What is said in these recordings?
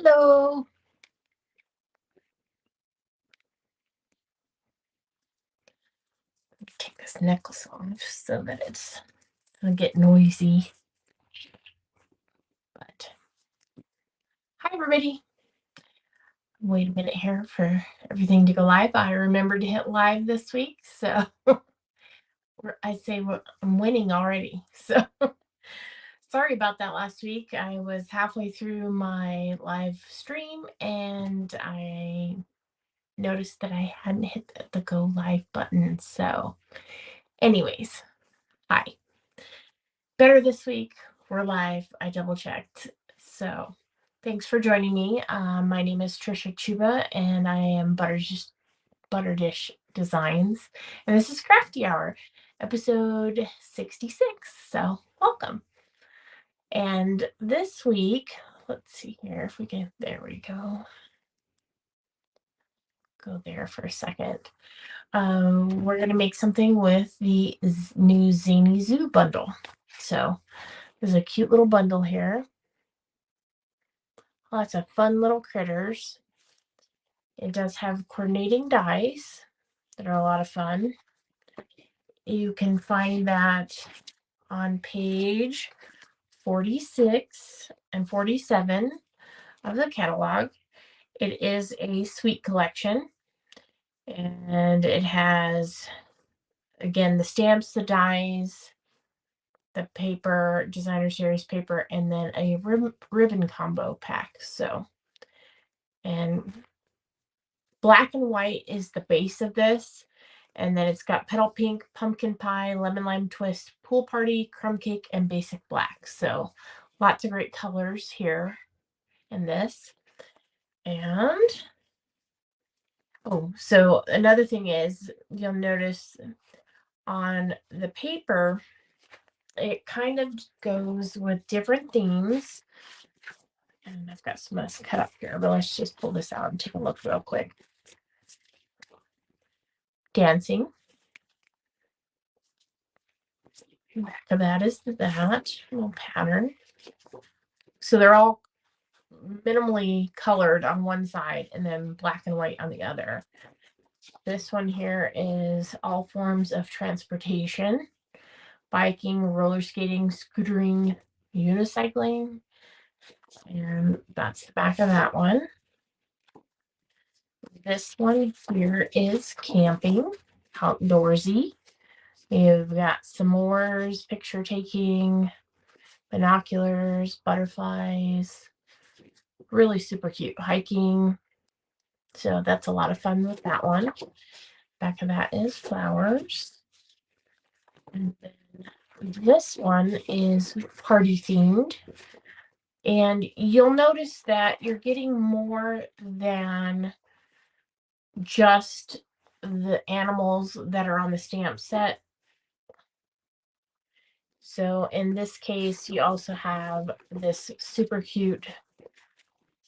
Hello. Take this necklace off so that it's gonna get noisy. But hi, everybody. Wait a minute here for everything to go live. I remembered to hit live this week, so I say I'm winning already. So sorry about that last week. I was halfway through my live stream and I noticed that I hadn't hit the go live button. So, anyways, hi. Better this week. We're live. I double checked. So thanks for joining me. My name is Trisha Chuba and I am ButterDish Designs. And this is Crafty Hour, episode 66. So welcome. And this week, let's see here if we can, there we go. Go there for a second. We're going to make something with the new Zany Zoo bundle. So there's a cute little bundle here. Lots of fun little critters. It does have coordinating dies that are a lot of fun. You can find that on page 46 and 47 of the catalog. It is a suite collection, and it has, again, the stamps, the dies, the paper, designer series paper, and then a ribbon combo pack. So, and black and white is the base of this. And then it's got petal pink, pumpkin pie, lemon lime twist, pool party, crumb cake, and basic black. So lots of great colors here in this. And, oh, so another thing is you'll notice on the paper, it kind of goes with different themes. And I've got some of this cut up here, but let's just pull this out and take a look real quick. Dancing. Back of that is that little pattern. So they're all minimally colored on one side and then black and white on the other. This one here is all forms of transportation: biking, roller skating, scootering, unicycling. And that's the back of that one. This one here is camping, outdoorsy. You've got s'mores, picture taking, binoculars, butterflies. Really super cute. Hiking. So that's a lot of fun with that one. Back of that is flowers. And then this one is party themed. And you'll notice that you're getting more than just the animals that are on the stamp set. So in this case, you also have this super cute,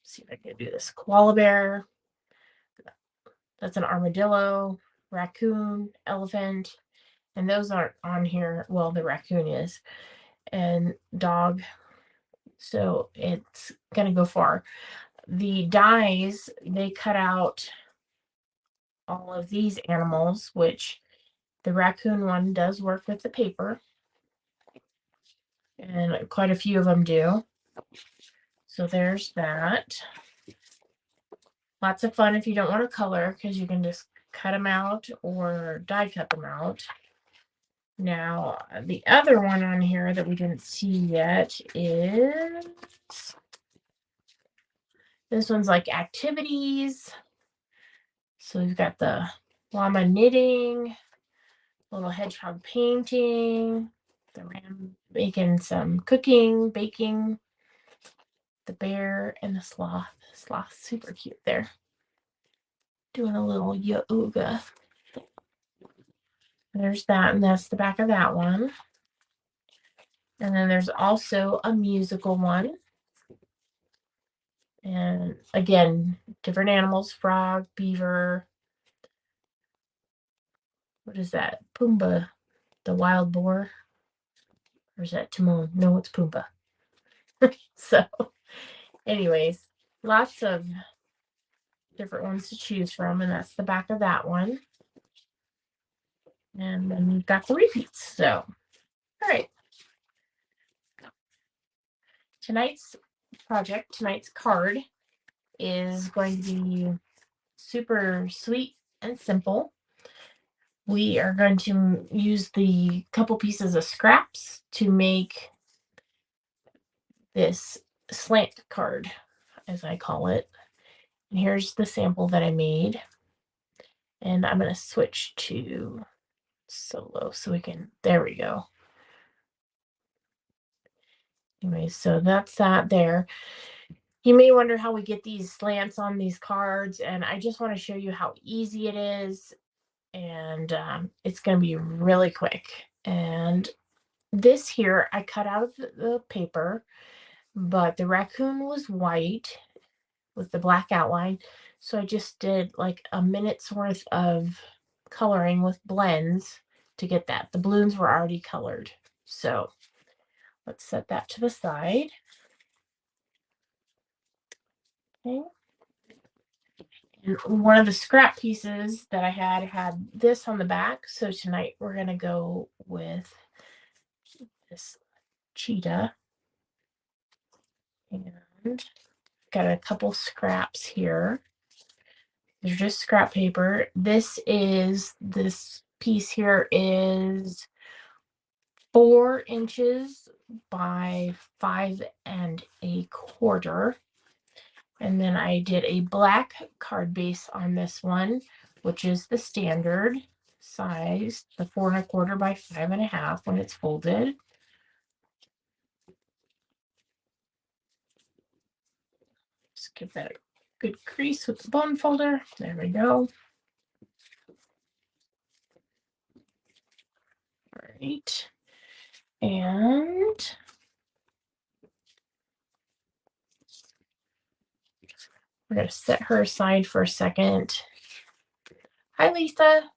see if I can do this, koala bear. That's an armadillo, raccoon, elephant, and those aren't on here. Well, the raccoon is, and dog. So it's going to go far. The dies, they cut out all of these animals, which the raccoon one does work with the paper. And quite a few of them do. So there's that. Lots of fun if you don't want to color, because you can just cut them out or die cut them out. Now, the other one on here that we didn't see yet is, this one's like activities. So we've got the llama knitting, little hedgehog painting, the ram making some cooking, baking, the bear, and the sloth. Sloth, super cute there. Doing a little yoga. There's that, and that's the back of that one. And then there's also a musical one. And again, different animals: frog, beaver. What is that? Pumbaa, the wild boar. Or is that Timon? No, it's Pumbaa. So, anyways, lots of different ones to choose from, and that's the back of that one. And then we've got the repeats. So, all right. Tonight's project, tonight's card is going to be super sweet and simple. We are going to use the couple pieces of scraps to make this slant card, as I call it. And here's the sample that I made. And I'm going to switch to solo so we can, there we go. Anyway, so that's that there. You may wonder how we get these slants on these cards, and I just want to show you how easy it is. And it's going to be really quick. And this here, I cut out of the paper, but the raccoon was white with the black outline. So I just did like a minute's worth of coloring with blends to get that. The balloons were already colored. So let's set that to the side. Okay. And one of the scrap pieces that I had this on the back. So tonight we're going to go with this cheetah. And got a couple scraps here. They're just scrap paper. This piece here is 4 inches by 5 1/4. And then I did a black card base on this one, which is the standard size, the 4 1/4 by 5 1/2 when it's folded. Just give that a good crease with the bone folder. There we go. All right. And we're going to set her aside for a second. Hi, Lisa.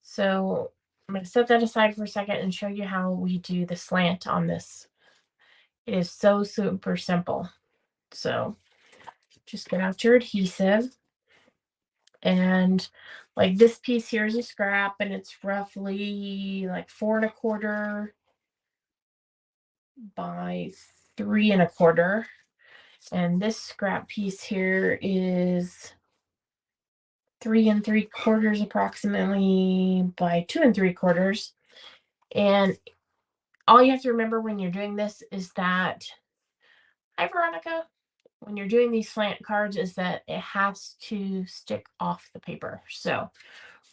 So I'm going to set that aside for a second and show you how we do the slant on this. It is so super simple. So just get out your adhesive. And like this piece here is a scrap, and it's roughly like 4 1/4 by 3 1/4. And this scrap piece here is 3 3/4 approximately by 2 3/4. And all you have to remember when you're doing this is that, hi Veronica, when you're doing these slant cards is that it has to stick off the paper. So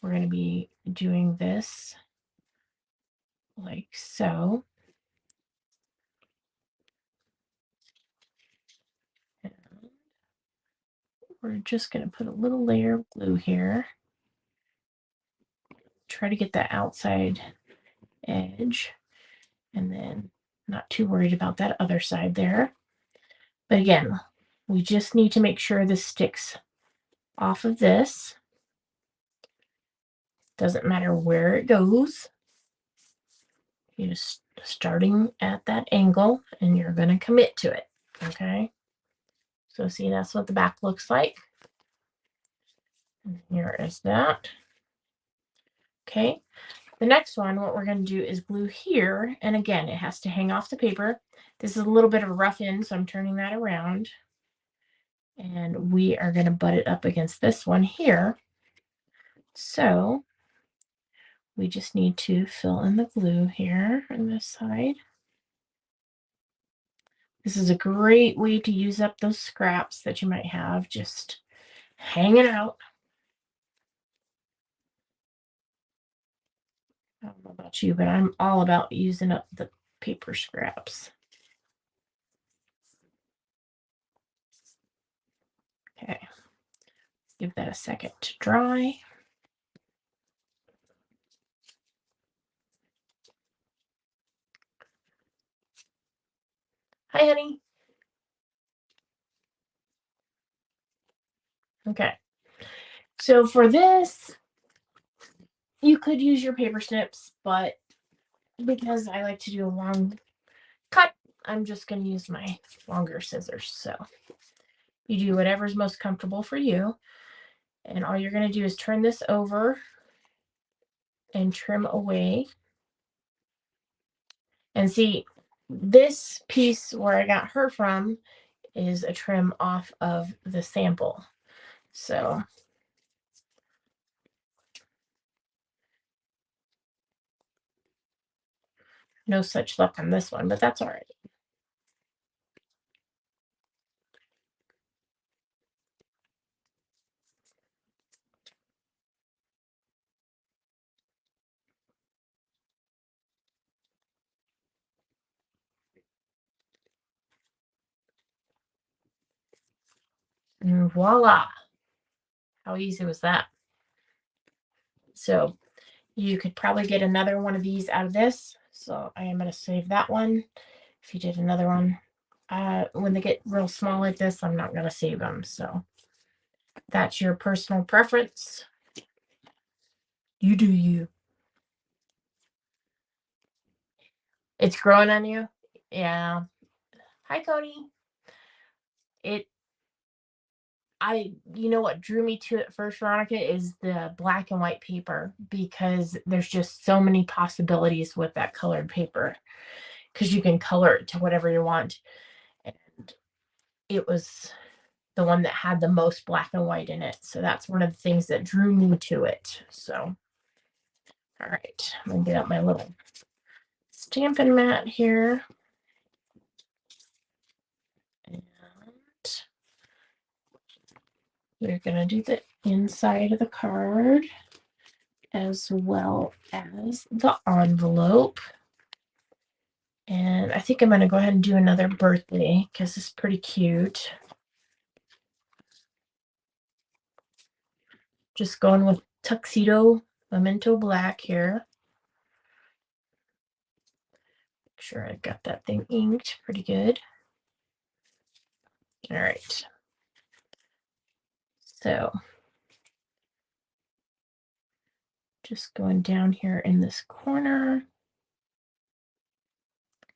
we're going to be doing this like so. And we're just going to put a little layer of glue here. Try to get that outside edge, and then not too worried about that other side there. But again, we just need to make sure this sticks off of this. Doesn't matter where it goes. You're just starting at that angle, and you're going to commit to it. Okay. So see, that's what the back looks like. And here is that. Okay. The next one, what we're going to do is glue here. And again, it has to hang off the paper. This is a little bit of a rough end, so I'm turning that around. And we are going to butt it up against this one here. So we just need to fill in the glue here on this side. This is a great way to use up those scraps that you might have just hanging out. I don't know about you, but I'm all about using up the paper scraps. Okay, give that a second to dry. Hi, honey. Okay, so for this, you could use your paper snips, but because I like to do a long cut, I'm just going to use my longer scissors. So you do whatever's most comfortable for you. And all you're going to do is turn this over and trim away. And see, this piece where I got her from is a trim off of the sample. So no such luck on this one, but that's all right. And voila. How easy was that? So you could probably get another one of these out of this. So I am going to save that one. If you did another one, when they get real small like this, I'm not going to save them. So that's your personal preference. You do you. It's growing on you? Yeah. Hi, Cody. You know what drew me to it first, Veronica, is the black and white paper, because there's just so many possibilities with that colored paper, because you can color it to whatever you want. And it was the one that had the most black and white in it. So that's one of the things that drew me to it. So, all right, I'm going to get out my little stamping mat here. And we're going to do the inside of the card as well as the envelope. And I think I'm going to go ahead and do another birthday because it's pretty cute. Just going with tuxedo memento black here. Make sure I got that thing inked pretty good. All right. So just going down here in this corner.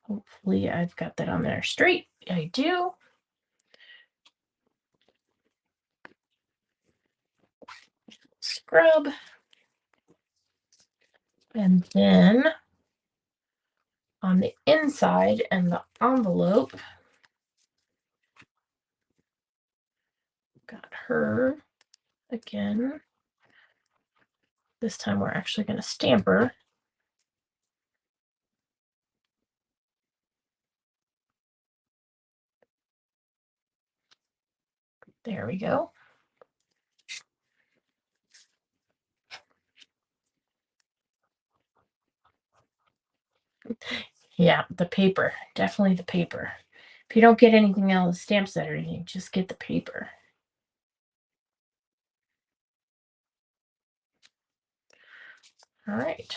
Hopefully I've got that on there straight. I do. Scrub. And then on the inside and the envelope, got her again. This time we're actually going to stamp her. There we go. Yeah, the paper. Definitely the paper. If you don't get anything else, stamp set or anything, just get the paper. All right.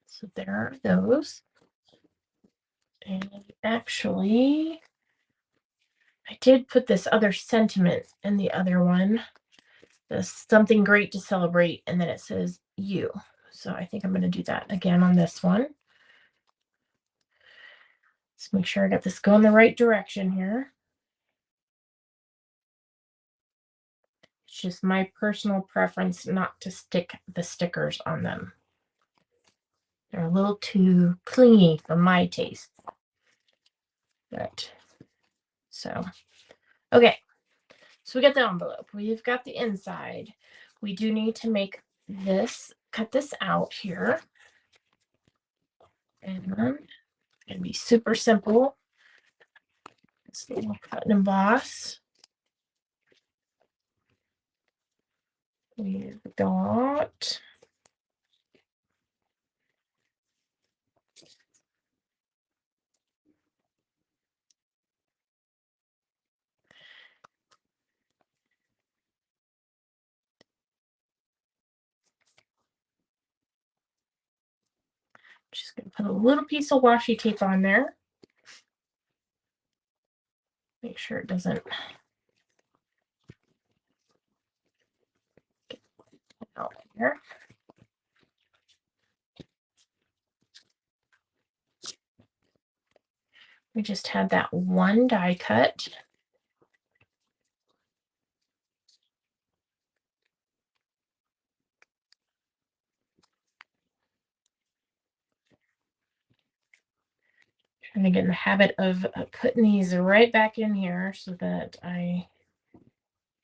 So there are those. And actually, I did put this other sentiment in the other one. There's something great to celebrate, and then it says you. So I think I'm going to do that again on this one. Let's make sure I got this going the right direction here. It's just my personal preference not to stick the stickers on them. They're a little too clingy for my taste. But so, okay. So we got the envelope. We've got the inside. We do need to make this, cut this out here. And then it's going to be super simple. This little cut and emboss. We've got just going to put a little piece of washi tape on there. Make sure it doesn't get out here. We just had that one die cut. Trying to get in the habit of putting these right back in here so that I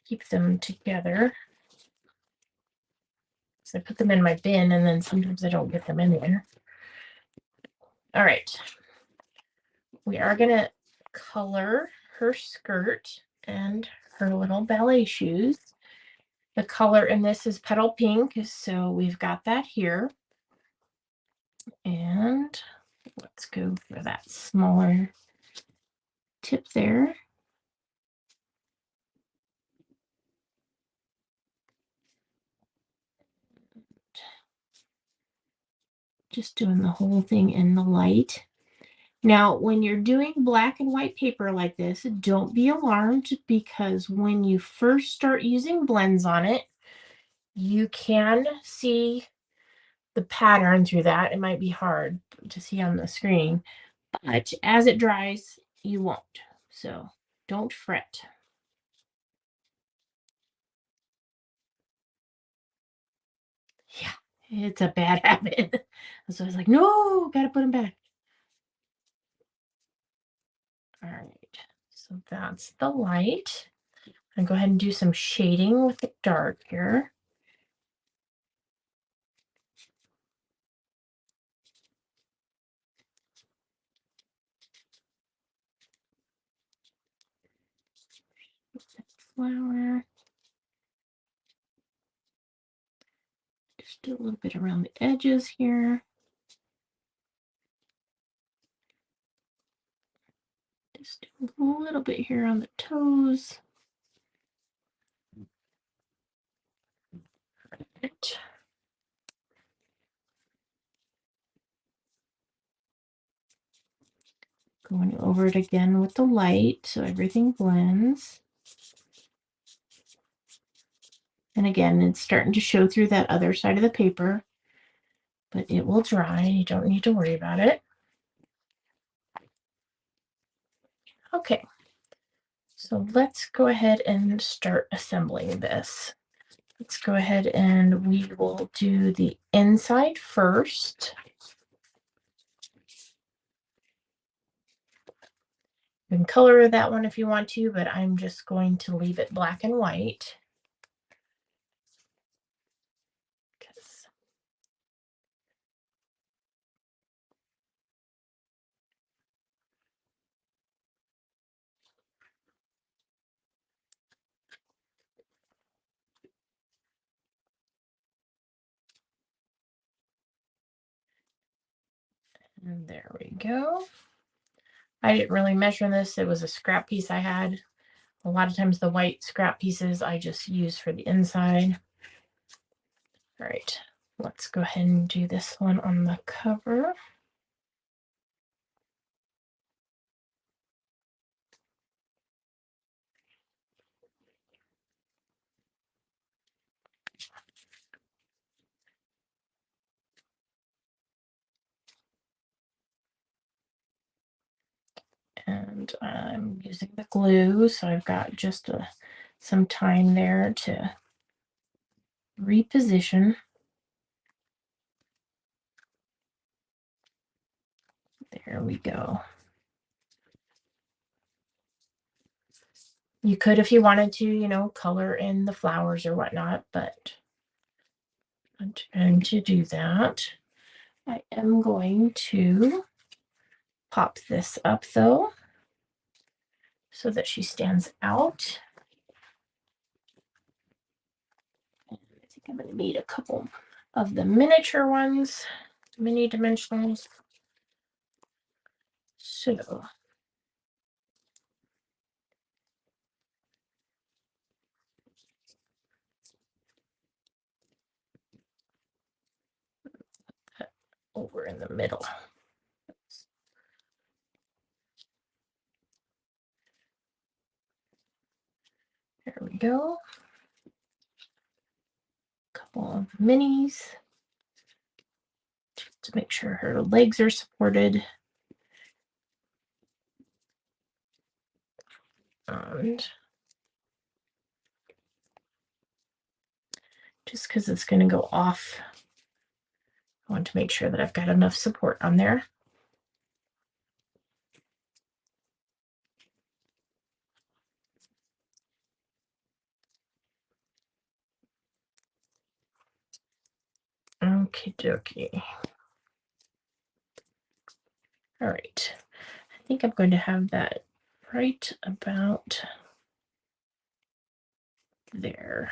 keep them together. So I put them in my bin and then sometimes I don't get them in there. All right. We are going to color her skirt and her little ballet shoes. The color in this is petal pink, so we've got that here. And let's go for that smaller tip there. Just doing the whole thing in the light. Now, when you're doing black and white paper like this, don't be alarmed, because when you first start using blends on it, you can see the pattern through that. It might be hard to see on the screen, but as it dries, you won't. So don't fret. Yeah, it's a bad habit. So I was like, no, gotta put them back. All right, so that's the light. I'm gonna go ahead and do some shading with the dark here. Flower. Just do a little bit around the edges here. Just do a little bit here on the toes. Right. Going over it again with the light so everything blends. And again, it's starting to show through that other side of the paper, but it will dry. You don't need to worry about it. Okay, so let's go ahead and start assembling this. Let's go ahead and we will do the inside first. You can color that one if you want to, but I'm just going to leave it black and white. And there we go. I didn't really measure this. It was a scrap piece I had. A lot of times the white scrap pieces I just use for the inside. All right, let's go ahead and do this one on the cover. And I'm using the glue, so I've got just some time there to reposition. There we go. You could, if you wanted to, you know, color in the flowers or whatnot, but I'm going to do that. I am going to pop this up though, so that she stands out. I think I'm going to need a couple of the miniature ones, mini dimensionals. So over in the middle. There we go. A couple of minis to make sure her legs are supported. And just because it's going to go off, I want to make sure that I've got enough support on there. Okie dokie. All right. I think I'm going to have that right about there.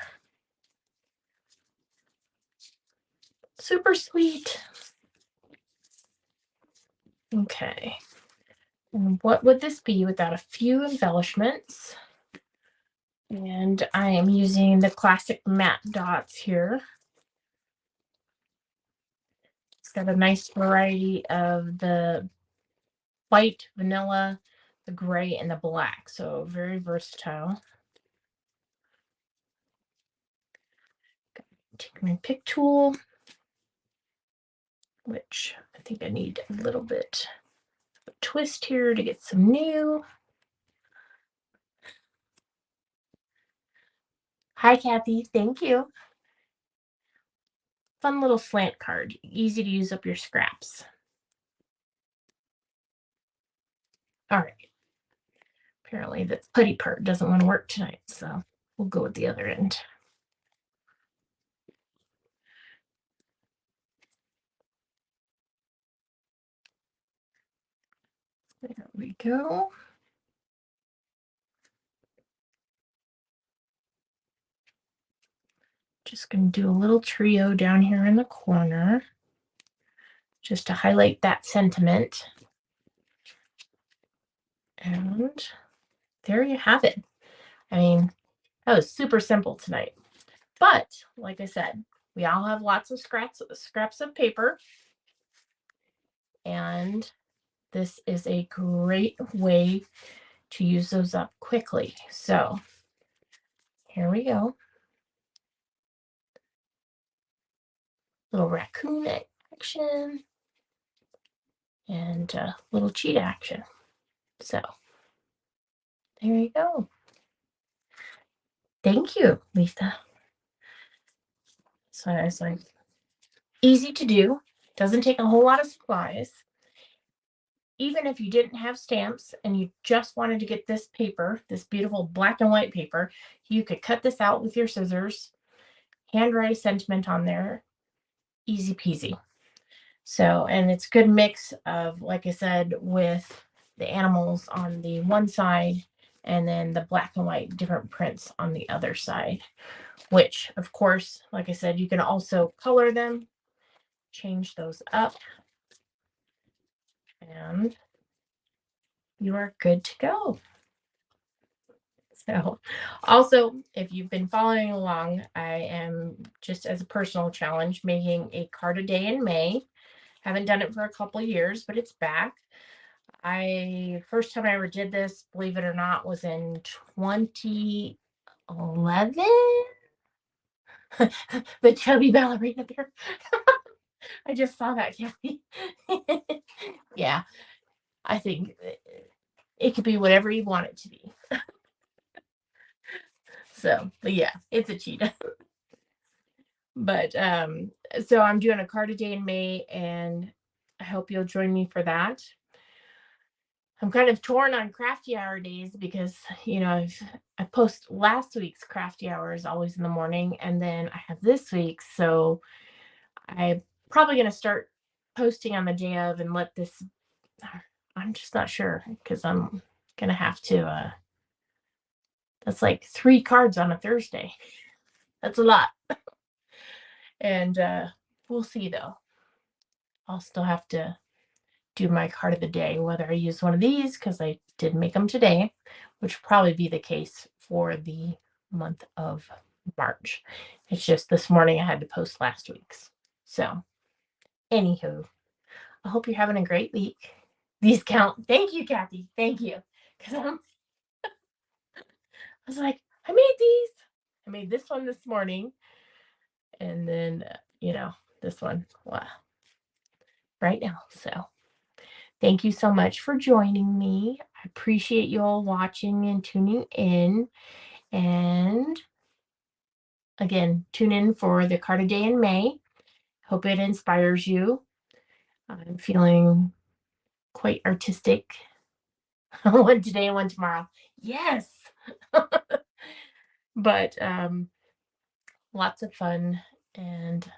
Super sweet. Okay. And what would this be without a few embellishments? And I am using the classic matte dots here. It's got a nice variety of the white, vanilla, the gray, and the black. So very versatile. Take my pick tool, which I think I need a little bit of a twist here to get some new. Hi, Kathy. Thank you. Fun little slant card. Easy to use up your scraps. All right. Apparently the putty part doesn't want to work tonight, so we'll go with the other end. There we go. Just going to do a little trio down here in the corner just to highlight that sentiment. And there you have it. I mean, that was super simple tonight. But like I said, we all have lots of scraps of paper. And this is a great way to use those up quickly. So here we go. Little raccoon action and a little cheetah action. So there you go. Thank you, Lisa. So it's like easy to do. Doesn't take a whole lot of supplies. Even if you didn't have stamps and you just wanted to get this paper, this beautiful black and white paper, you could cut this out with your scissors, handwrite a sentiment on there, easy peasy. So, and it's good mix of, like I said, with the animals on the one side and then the black and white different prints on the other side, which of course, like I said, you can also color them, change those up, and you are good to go. So also, if you've been following along, I am, just as a personal challenge, making a card a day in May. Haven't done it for a couple of years, but it's back. First time I ever did this, believe it or not, was in 2011. The chubby ballerina bear. I just saw that, Kathy. Yeah, I think it could be whatever you want it to be. So, but yeah, it's a cheetah. But so I'm doing a card a day in May, and I hope you'll join me for that. I'm kind of torn on Crafty Hour days because, I post last week's Crafty Hour is always in the morning, and then I have this week's, so I'm probably going to start posting on the day of and let this. I'm just not sure because I'm gonna have to. That's like 3 cards on a Thursday. That's a lot, and we'll see though. I'll still have to do my card of the day, whether I use one of these, because I did make them today, which will probably be the case for the month of March. It's just this morning I had to post last week's. So, anywho, I hope you're having a great week. These count. Thank you, Kathy. Thank you. Because I was like, I made these. I made this one this morning. And then, this one right now. So, thank you so much for joining me. I appreciate you all watching and tuning in. And again, tune in for the card a day in May. Hope it inspires you. I'm feeling quite artistic. One today and one tomorrow. Yes. But lots of fun. And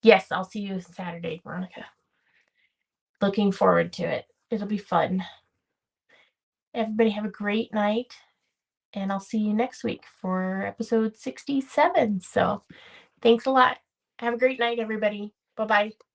yes, I'll see you Saturday, Veronica. Looking forward to it. It'll be fun. Everybody have a great night. And I'll see you next week for episode 67. So thanks a lot. Have a great night, everybody. Bye-bye.